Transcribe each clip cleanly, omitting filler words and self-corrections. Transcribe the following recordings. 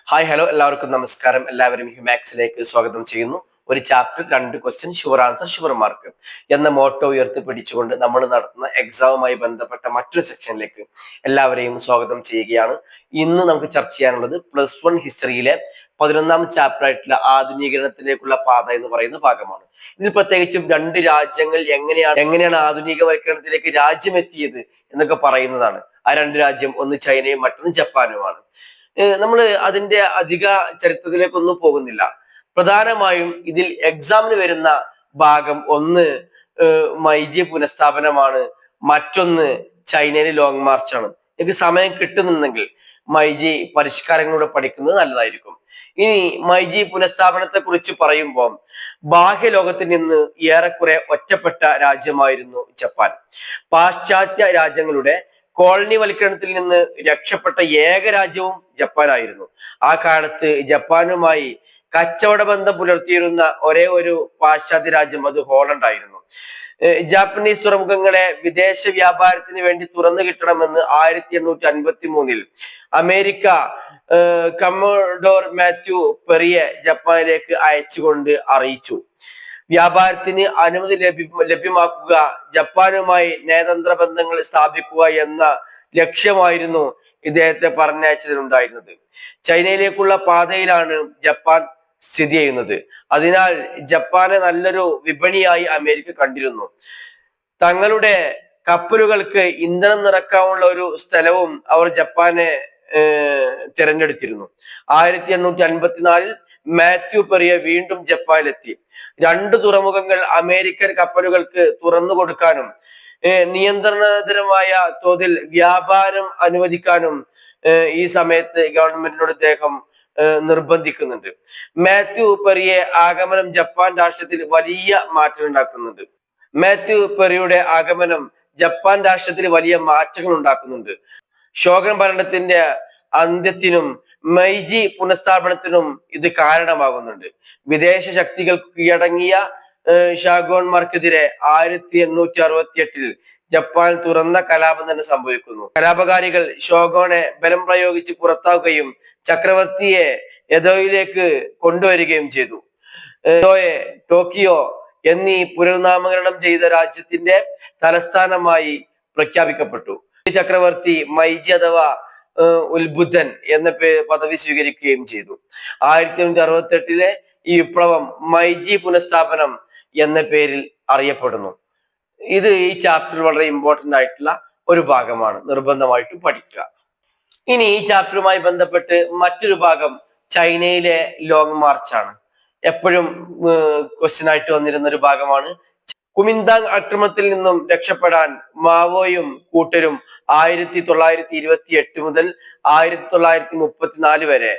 Hi hello എല്ലാവർക്കും നമസ്കാരം. എല്ലാവരും ഹ്യൂമാക്സിലേക്ക് സ്വാഗതം ചെയ്യുന്നു. ഒരു chapter 2 question sure answer sure mark എന്ന മോട്ടോ ഉയർത്തിപ്പിടിച്ചുകൊണ്ട് നമ്മൾ നടത്തുന്ന എക്സാമുമായി ബന്ധപ്പെട്ട മറ്റൊരു സെക്ഷനിലേക്ക് എല്ലാവരെയും സ്വാഗതം ചെയ്യുകയാണ്. ഇന്ന് നമുക്ക് ചർച്ച ചെയ്യാനുള്ളത് +1 ഹിസ്റ്ററിയിലെ 11ാം ചാപ്റ്റർ ആയിട്ടുള്ള ആധുനീകരണത്തിലേക്കുള്ള പാത എന്ന് പറയുന്ന ഭാഗമാണ്. ഇതിൽ പ്രത്യേകിച്ചും രണ്ട് രാജ്യങ്ങൾ എങ്ങനെയാണ് ആധുനികവൽക്കരണത്തിലേക്ക് രാജ്യം എത്തിയത് എന്നൊക്കെ പറയുന്നതാണ്. ആ രണ്ട് രാജ്യം, ഒന്ന് ചൈനയും മറ്റൊന്ന് ജപ്പാനുമാണ്. നമ്മൾ അതിന്റെ അധിക ചരിത്രത്തിലേക്കൊന്നും പോകുന്നില്ല. പ്രധാനമായും ഇതിൽ എക്സാമിന് വരുന്ന ഭാഗം ഒന്ന് മൈജി പുനഃസ്ഥാപനമാണ്, മറ്റൊന്ന് ചൈനയിലെ ലോങ് മാർച്ചാണ്. എനിക്ക് സമയം കിട്ടുന്നുണ്ടെങ്കിൽ മൈജി പരിഷ്കാരങ്ങളൂടെ പഠിക്കുന്നത് നല്ലതായിരിക്കും. ഇനി മൈജി പുനഃസ്ഥാപനത്തെ കുറിച്ച് പറയുമ്പോൾ ബാഹ്യ ലോകത്തിൽ നിന്ന് ഏറെക്കുറെ ഒറ്റപ്പെട്ട രാജ്യമായിരുന്നു ജപ്പാൻ. പാശ്ചാത്യ രാജ്യങ്ങളുടെ കോളനിവൽക്കരണത്തിൽ നിന്ന് രക്ഷപ്പെട്ട ഏക രാജ്യവും ജപ്പാനായിരുന്നു. ആ കാലത്ത് ജപ്പാനുമായി കച്ചവട ബന്ധം പുലർത്തിയിരുന്ന ഒരേ ഒരു പാശ്ചാത്യ രാജ്യം അത് ഹോളണ്ട് ആയിരുന്നു. ജാപ്പനീസ് തുറമുഖങ്ങളെ വിദേശ വ്യാപാരത്തിന് വേണ്ടി തുറന്നു കിട്ടണമെന്ന് 1853 അമേരിക്ക കമ്മോഡോർ മാത്യു പെറിയെ ജപ്പാനിലേക്ക് അയച്ചുകൊണ്ട് അറിയിച്ചു. വ്യാപാരത്തിന് അനുമതി ലഭ്യമാക്കുക, ജപ്പാനുമായി നയതന്ത്ര ബന്ധങ്ങൾ സ്ഥാപിക്കുക എന്ന ലക്ഷ്യമായിരുന്നു ഇദ്ദേഹത്തെ പറഞ്ഞയച്ചതിനുണ്ടായിരുന്നത്. ചൈനയിലേക്കുള്ള പാതയിലാണ് ജപ്പാൻ സ്ഥിതി ചെയ്യുന്നത്. അതിനാൽ ജപ്പാനെ നല്ലൊരു വിപണിയായി അമേരിക്ക കണ്ടിരുന്നു. തങ്ങളുടെ കപ്പലുകൾക്ക് ഇന്ധനം നിറക്കാനുള്ള ഒരു സ്ഥലവും അവർ ജപ്പാനെ തിരഞ്ഞെടുത്തിരുന്നു. 1854 മാത്യു പെറിയ വീണ്ടും ജപ്പാനിലെത്തി. രണ്ട് തുറമുഖങ്ങൾ അമേരിക്കൻ കപ്പലുകൾക്ക് തുറന്നു കൊടുക്കാനും നിയന്ത്രണതരമായ തോതിൽ വ്യാപാരം അനുവദിക്കാനും ഈ സമയത്ത് ഗവൺമെന്റിനോട് ഇദ്ദേഹം നിർബന്ധിക്കുന്നുണ്ട്. മാത്യു പെറിയെ ആഗമനം ജപ്പാൻ രാഷ്ട്രത്തിൽ വലിയ മാറ്റം ഉണ്ടാക്കുന്നുണ്ട്. മാത്യു പെറിയുടെ ആഗമനം ജപ്പാൻ രാഷ്ട്രത്തിൽ വലിയ മാറ്റങ്ങൾ ഉണ്ടാക്കുന്നുണ്ട്. ഷോഗൻ ഭരണത്തിന്റെ അന്ത്യത്തിനും മൈജി പുനഃസ്ഥാപനത്തിനും ഇത് കാരണമാകുന്നുണ്ട്. വിദേശ ശക്തികൾ കീഴടങ്ങിയ ഷാഗോൺമാർക്കെതിരെ 1868 ജപ്പാൻ തുറന്ന കലാപം തന്നെ സംഭവിക്കുന്നു. കലാപകാരികൾ ഷോഗോനെ ബലം പ്രയോഗിച്ച് പുറത്താക്കുകയും ചക്രവർത്തിയെ എദോയിലേക്ക് കൊണ്ടുവരികയും ചെയ്തു. എദോയെ ടോക്കിയോ എന്നീ പുനർനാമകരണം ചെയ്ത രാജ്യത്തിന്റെ തലസ്ഥാനമായി പ്രഖ്യാപിക്കപ്പെട്ടു. ചക്രവർത്തി മൈജി അഥവാ ഉത്ബുദ്ധൻ എന്ന പദവി സ്വീകരിക്കുകയും ചെയ്തു. 1868 ഈ വിപ്ലവം മൈജി പുനഃസ്ഥാപനം എന്ന പേരിൽ അറിയപ്പെടുന്നു. ഇത് ഈ ചാപ്റ്റർ വളരെ ഇമ്പോർട്ടന്റ് ആയിട്ടുള്ള ഒരു ഭാഗമാണ്, നിർബന്ധമായിട്ടും പഠിക്കുക. ഇനി ഈ ചാപ്റ്ററുമായി ബന്ധപ്പെട്ട് മറ്റൊരു ഭാഗം ചൈനയിലെ ലോങ് മാർച്ച് ആണ്. എപ്പോഴും ക്വസ്റ്റ്യൻ ആയിട്ട് വന്നിരുന്ന ഒരു ഭാഗമാണ്. കുമിന്താങ് ആക്രമണത്തിൽ നിന്നും രക്ഷപ്പെടാൻ മാവോയും കൂട്ടരും 1928 മുതൽ 1934 വരെ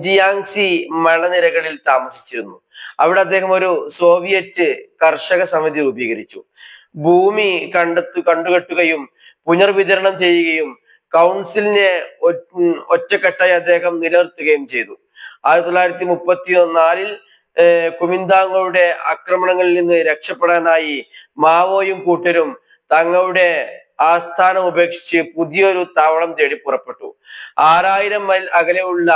ജിയാങ്സി മലനിരകളിൽ താമസിച്ചിരുന്നു. അവിടെ അദ്ദേഹം ഒരു സോവിയറ്റ് കർഷക സമിതി രൂപീകരിച്ചു. ഭൂമി കണ്ടുകെട്ടുകയും പുനർവിതരണം ചെയ്യുകയും കൗൺസിലിനെ ഒറ്റക്കെട്ടായി അദ്ദേഹം നിലനിർത്തുകയും ചെയ്തു. 1934 കുമിന്താങ്ങളുടെ ആക്രമണങ്ങളിൽ നിന്ന് രക്ഷപ്പെടാനായി മാവോയും കൂട്ടരും തങ്ങളുടെ ആസ്ഥാനം ഉപേക്ഷിച്ച് പുതിയൊരു താവളം തേടി പുറപ്പെട്ടു. 6000 മൈൽ അകലെയുള്ള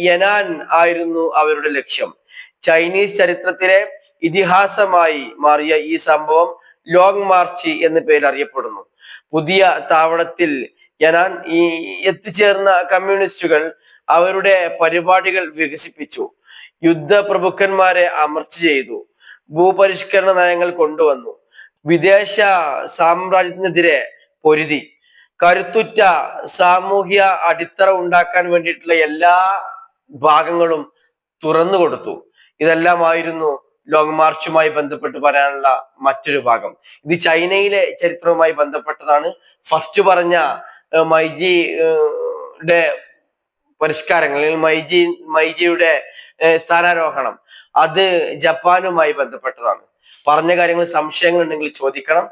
യനാൻ ആയിരുന്നു അവരുടെ ലക്ഷ്യം. ചൈനീസ് ചരിത്രത്തിലെ ഇതിഹാസമായി മാറിയ ഈ സംഭവം ലോങ് മാർച്ച് എന്ന പേരിൽ അറിയപ്പെടുന്നു. പുതിയ താവളത്തിൽ യനാൻ എത്തിച്ചേർന്ന കമ്മ്യൂണിസ്റ്റുകൾ അവരുടെ പരിപാടികൾ വികസിപ്പിച്ചു. യുദ്ധപ്രഭുക്കന്മാരെ അമർച്ച ചെയ്തു. ഭൂപരിഷ്കരണ നയങ്ങൾ കൊണ്ടുവന്നു. വിദേശ സാമ്രാജ്യത്തിനെതിരെ പൊരുതി. കരുത്തുറ്റ സാമൂഹ്യ അടിത്തറ ഉണ്ടാക്കാൻ വേണ്ടിയിട്ടുള്ള എല്ലാ ഭാഗങ്ങളും തുറന്നു കൊടുത്തു. ഇതെല്ലാമായിരുന്നു ലോങ് മാർച്ചുമായി ബന്ധപ്പെട്ട് പറയാനുള്ള മറ്റൊരു ഭാഗം. ഇത് ചൈനയിലെ ചരിത്രവുമായി ബന്ധപ്പെട്ടതാണ്. ഫസ്റ്റ് പറഞ്ഞ മൈജിയുടെ പരിഷ്കാരങ്ങൾ, മൈജിയുടെ സ്ഥാനാരോഹണം, അത് ജപ്പാനുമായി ബന്ധപ്പെട്ടതാണ്. പറഞ്ഞ കാര്യങ്ങൾ സംശയങ്ങൾ ഉണ്ടെങ്കിൽ ചോദിക്കണം.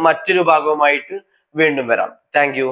മറ്റൊരു ഭാഗവുമായിട്ട് വീണ്ടും വരാം. Thank you.